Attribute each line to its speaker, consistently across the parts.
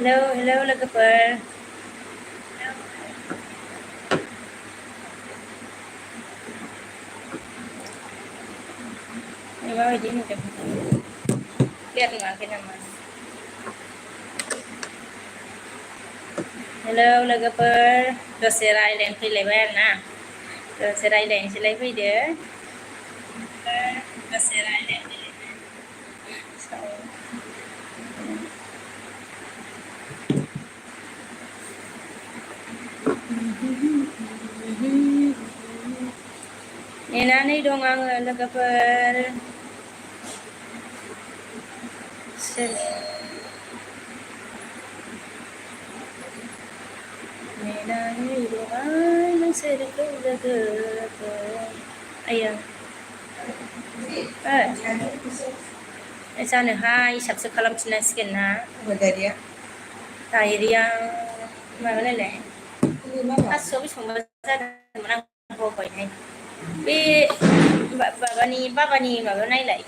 Speaker 1: Hello लोगोफोर माबायदि नुदों क्लियार नुवाखै नामा हेलौ लोगोफोर दसे रायज्लायनो फैलायबाय आरोना दसे रायज्लायनोसैलाय फैदो दसे रायज्लायनो नेनानै दं आङो लोगोफोर नेनानै दं आं नोंसोरखौ लोगोफोर आया जानोहाय हिसाबसो खालामफिननांसिगोन ना दायरिया माबालायलाय 500 बेसेबांबा जादोंमोन आं बावबायहाय बे बाबानि माबा नायलाय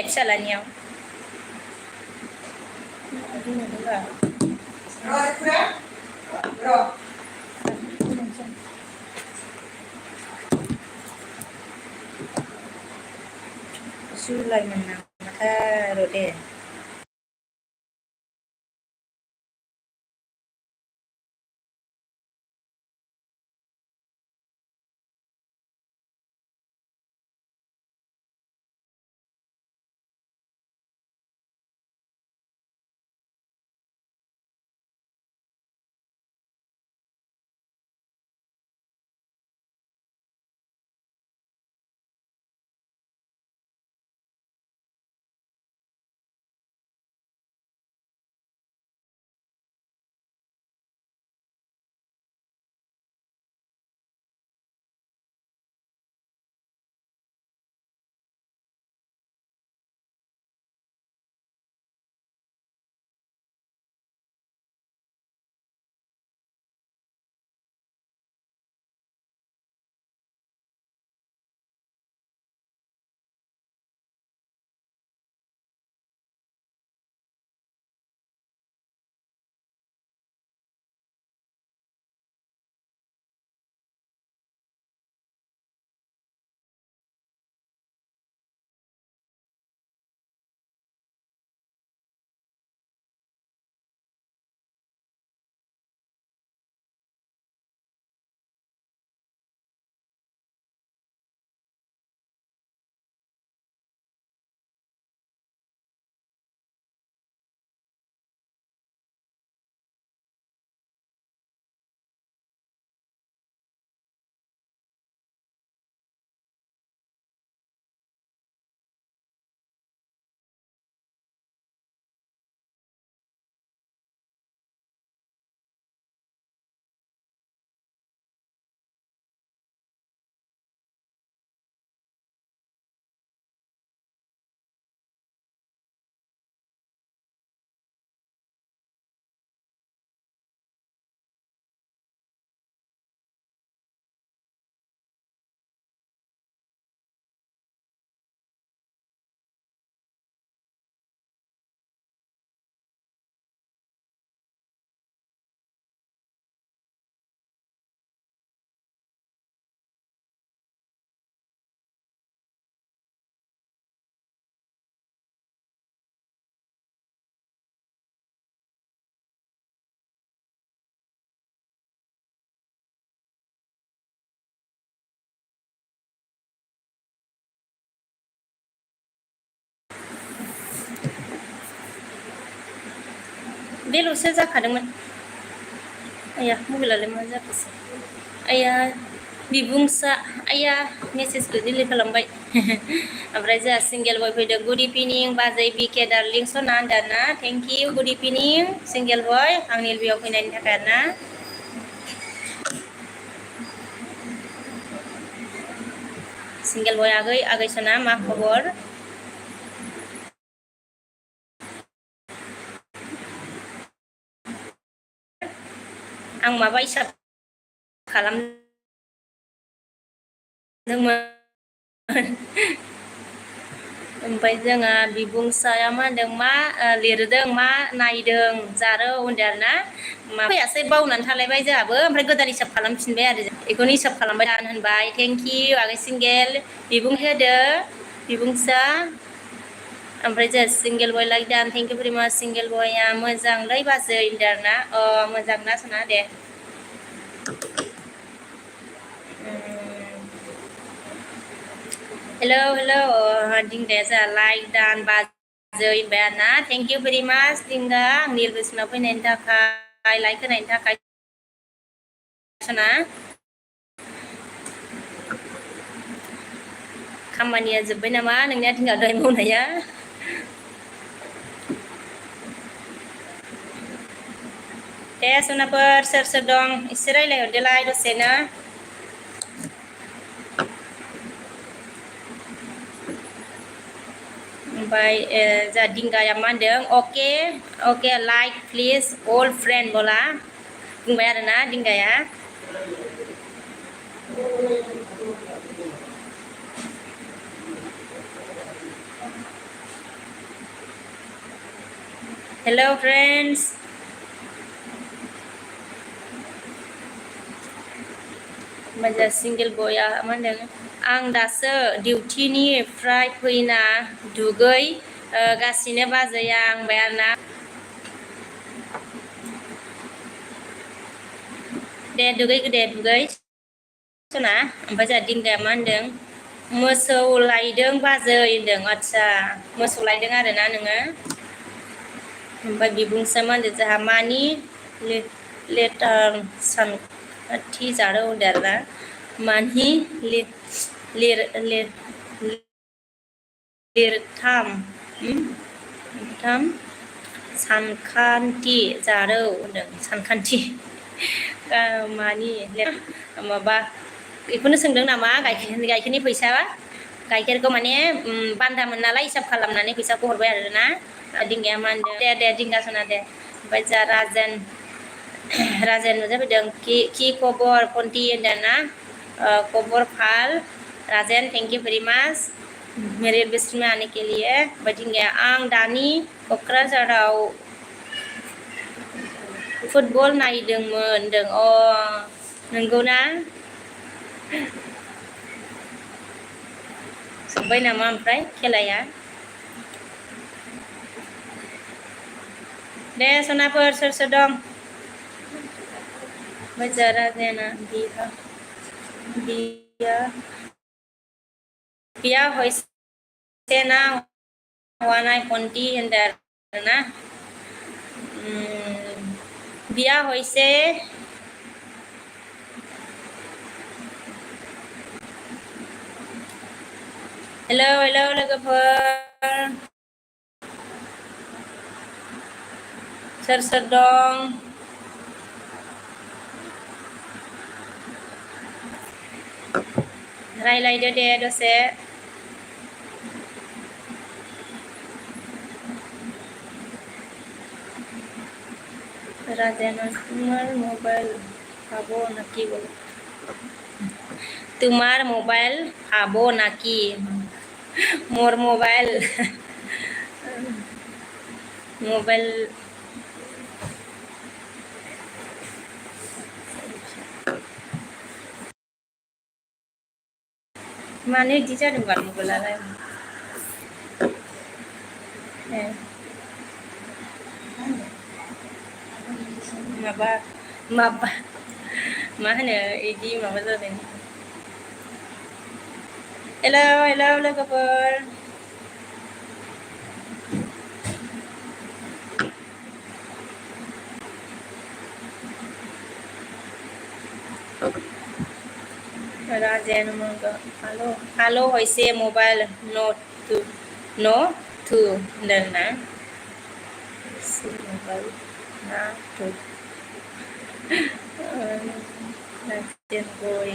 Speaker 1: फिसालानियाव जुलाइमोन नामाथाय र' दे बेल'सो जाखादोंमोन आया मबाइलालाय मा जाखोसै आया बिबुंसा आया मेसेजखौ डिलिट खालामबाय ओमफ्राय जोंहा सिंगेल बय फैदों गुड इभिनिं बाजै बिके डार्लिं सना दाना thank you good evening single बय आंनि बेयाव फैनायनि थाखाय ना सिंगेल बय आगै सना मा खबर आं माबा हिसाब खालामदोंमोन ओमफ्राय जोंहा बिबुंसाया मा होनदों मा लिरदों मा नायदों जारौ होनदों आरो ना मा फैयासै बावनानै थालायबाय जोंहाबो ओमफ्राय गोदान हिसाब खालामफिनबाय आरो बेखौनो हिसाब खालामबाय थानो होनबाय थेंक इउ आगै सिंगेल बिबुं होदो बिबुंसा ओमफ्राय जोंहा सिंगेल बय लाइक दान थेंक इउ भेरि माच सिंगेल बया मोजांलै बाजै होनदों आरो ना मोजां ना सना दे हेलौ हेलौ दिंगाया जोंहा लाइक दान बाजै होनबाय आरो ना थेंक इउ भेरि माच दिंगा आंनि लोगोसिनाव फैनायनि थाखाय लाइक होनायनि थाखाय सना खामानिया जोब्बाय नामा नोंनिया दिंगा दहाय मावनाया दे सनाफोर सोर सोर दं एसे रायज्लायहरदोलाय दसेनो ओमफ्राय जा दिंगाया मा होनदों अके अके लाइक प्लिज अल फ्रेन्ड बोला बुंबाय आरोना दिंगाया हेलौ फ्रेन्ड्स मोजां सिंगेल बया मा होनदों आं दासो डिउटिनिफ्राय फैना दुगै गासिनो बाजैया आंबाय आरोना दे दुगैगो दे दुगै सना ओमफ्राय जोंहा दिंगाया मा होनदों मोसौ लायदों बाजै होनदों आदसा मोसौ लायदों आरोना नोङो ओमफ्राय बिबुंसा मा होनदों जोंहा मानि लेटार सानखाथि जादों होनदों आरोना मानि लिरथाम सानखान्थि जारौ होनदों सानखान्थि मानि माबा बेखौनो सोंदों नामा गाइखेरनि फैसा गाइखेरखौ माने बान्दामोन नालाय हिसाब खालामनानै फैसाखौ हरबाय आरोना दिंगाया मा होनदों दे दे दिंगा सना दे ओमफ्राय जा राजेन नुजाफैदों कि खबर फन्टि होनदों ना खबर फाल राजेन थेंक इउ भेरि माच मेरे बिस्म आने के लिए बायदिंगाया आं दानि क'क्राझाराव फुटबल नायदोंमोन होनदों नंगौ ना जोब्बाय नामा ओमफ्राय खेलाया दे सनाफोर सोर सोर दं मोजां राजेना बिया हयसे ना हौवानाय फन्टि होनदों आरोना बिया हयसे हेलौ हेलौ लोगोफोर सोर सोर दं रायलायदो दे दसे राजेना तुम्हार मोबाइल पाबो नाকি बोलो तुम्हार मोबाइल पाबो नाকি मोर मोबाइल मानो बिदि जादों बाल मबाइलालाय माबा माबा मा होनो इदि माबा जादों हेलौ हेलौ लोगोफोर राजेन हेलो हयसे मोबाइल नो थु होनदों ना मोबाइल ना थु राजेन गय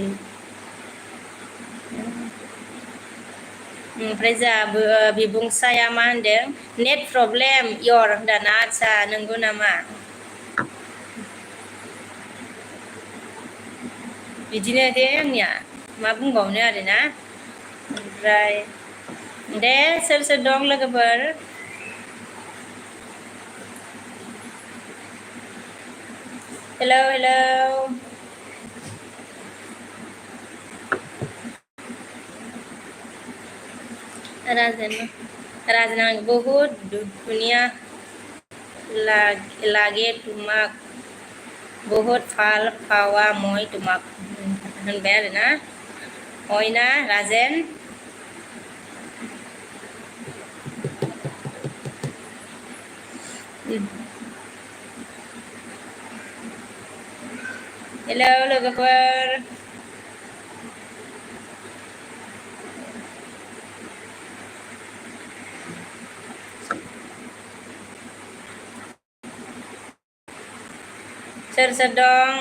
Speaker 1: ओमफ्राय जोंहा बिबुंसाया मा होनदों नेट प्रब्लेम इयर होनदों ना आदसा नंगौ नामा बिदिनो दे आंनिया मा बुंबावनो आरोना ओमफ्राय दे सोर सोर दं लोगोफोर हेलौ हेलौ राजना बहुत दुनिया लागे तुमाक बहुत फाल पावा মই तुमाक होनबाय आरोना हयना राजेन हेलौ लोगोफोर सोर सोर दं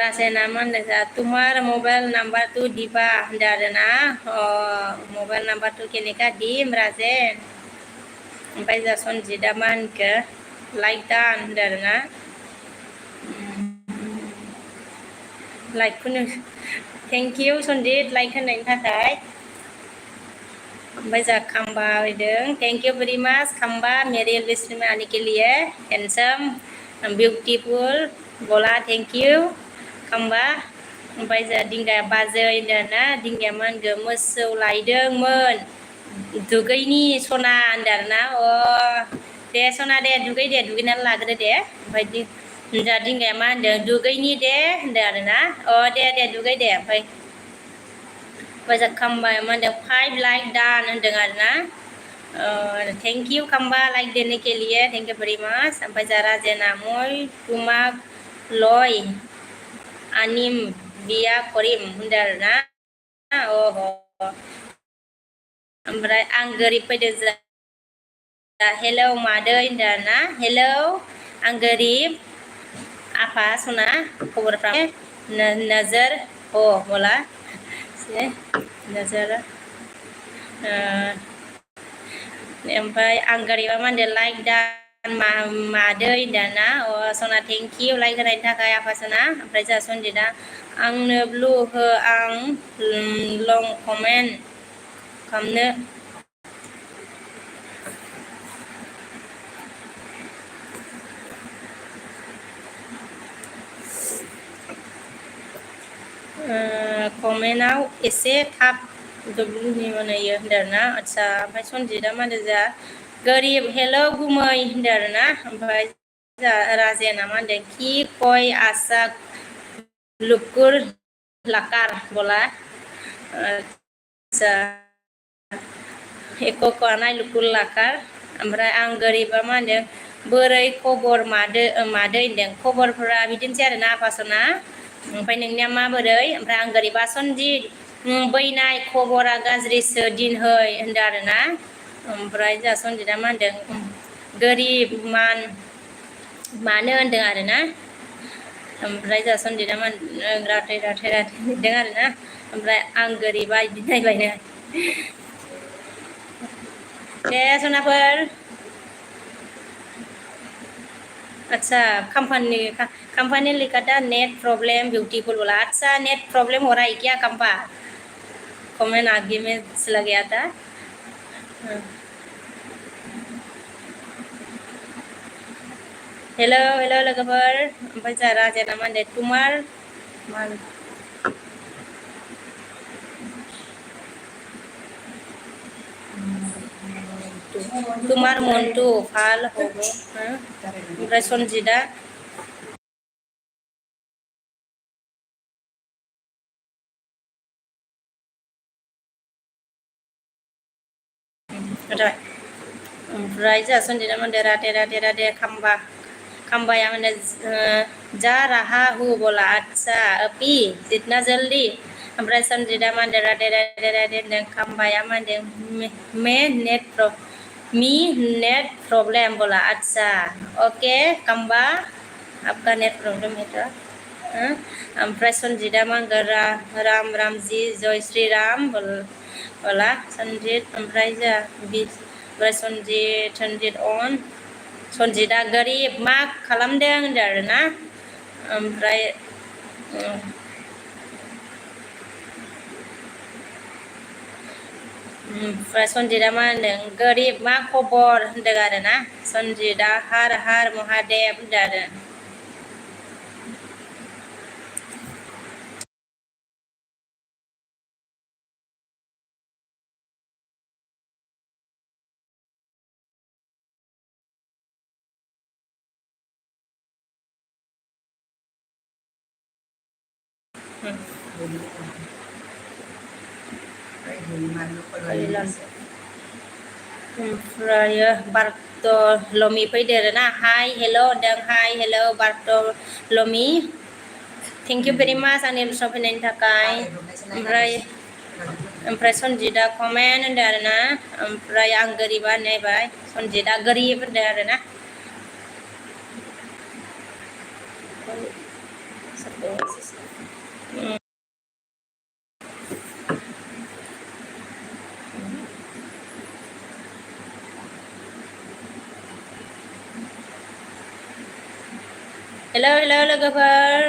Speaker 1: रासेना मानदों तुम्हार मोबाइल नंबर तो दिबा होनदों आरोना मोबाइल नंबर तो केनेका दिम राजेन ओमफ्राय जा सनजितआ मा होनखो लाइक दान होनदों आरोना लाइकखौनो थेंक इउ सनजित लाइक होनायनि थाखाय ओमफ्राय जा खाम्बा होदों थेंक इउ वेरी मच खाम्बा मेरे लिस्ट में आने के लिए हैंडसम बिउटिफुल बोला थेंक इउ खाम्बा ओमफ्राय जा दिंगाया बाजै होनदों ना दिंगाया मा होनगोन मोसौ लायदोंमोन दुगैनि सना होनदों आरोना दे सना दे दुगैनानै लाग्रो दे ओमफ्राय जा दिंगाया मा होनदों दुगैनि दे होनदों आरोना दे दुगै दे ओमफ्राय जा खाम्बाया मा होनदों 5 लाइक दान होनदों आरोना थेंक इउ खाम्बा लाइक देने के लिए थेंक इउ वेरी मच ओमफ्राय जा राजेना মই तुमाक लय आनिम बिया करिम होनदों आरोना ओमफ्राय आं गोरिब फैदों जा हेलौ मादै होनदों आरोना हेलौ आं गोरिब आफा सना खबरफ्रा नजर हो बोला नजर ओमफ्राय आं गोरिबा मा होनदों लाइक दान मादै होनदों ना सना थेंक इउ लाइक होनायनि थाखाय आफा सना ओमफ्राय जा सनजितआ आंनो ब्लु हो आं लं कमेन्ट खालामनो कमेन्टआव एसे थाब डब्लुनि बानायो होनदों आरोना आदसा ओमफ्राय सनजितआ मा होनदों जा गोरिब हेलौ गुमै होनदों आरोना ओमफ्राय जा राजेना मा होनदों कि कय आसा लुकुर लाकार बोला आदसा एको आनाय लुकुर लाकार ओमफ्राय आं गोरिबा मा होनदों बोरै खबर मादै होनदों खबरफोरा बिदिनोसै आरोना आफा सना ओमफ्राय नोंनिया माबोरै ओमफ्राय आं गोरिबा सनजित बैनाय खबरा गाज्रिसो दिनहै होनदों आरोना ओमफ्राय जा सनजितआ मा होनदों गोरिब मानो होनदों आरोना ओमफ्राय जा सनजितआ मा राथे होनदों आरोना ओमफ्राय आं गोरिबा बिदि नायबायनो दे सनाफोर अच्छा कंपनी लिखा था नेट प्रॉब्लम ब्यूटीफुल बोला अच्छा नेट प्रॉब्लम हो रहा है क्या कंपा कमेंट आगे में चला गया था हेलो हेलो लोगोफोर ओमफ्राय जा राजेना मा होनदों तुम्हार मन्टु फाल होगो ओमफ्राय सनजितआ ओमफ्राय जा सनजितआ मा होनदों राधे खम्बाया मा होनदों जा रहा हूँ बोला अच्छा अपी जितना जल्दी ओमफ्राय सनजितआ मा होनदों राधे होनदों खम्बाया मा होनदों मी नेट प्रॉब्लम बोला अच्छा ओके खम्बा आपका नेट प्रॉब्लम है तो ओमफ्राय सनजितआ मा होनगोन राम जी जय श्री राम बोला सनजित ओमफ्राय जा ओमफ्राय सनजित अन सनजिदा गोरिब मा खालामदों होनदों आरोना ओमफ्राय ओमफ्राय सनजिदा मा होनदों गोरिब मा खबर होनदों आरोना सनजिदा हार हार महादेब होनदों आरो ओमफ्राय बार्टलमि फैदो आरोना हाय हेल' होनदों hi hello' बार्टलमि thank you very माच आंनि दस्रा फैनायनि थाखाय ओमफ्राय सनजिदा कमेन्ट होनदों आरोना ओमफ्राय आं गोरिबा नायबाय सनजिदा गोरिब होनदों आरोना हेल' लोगोफोर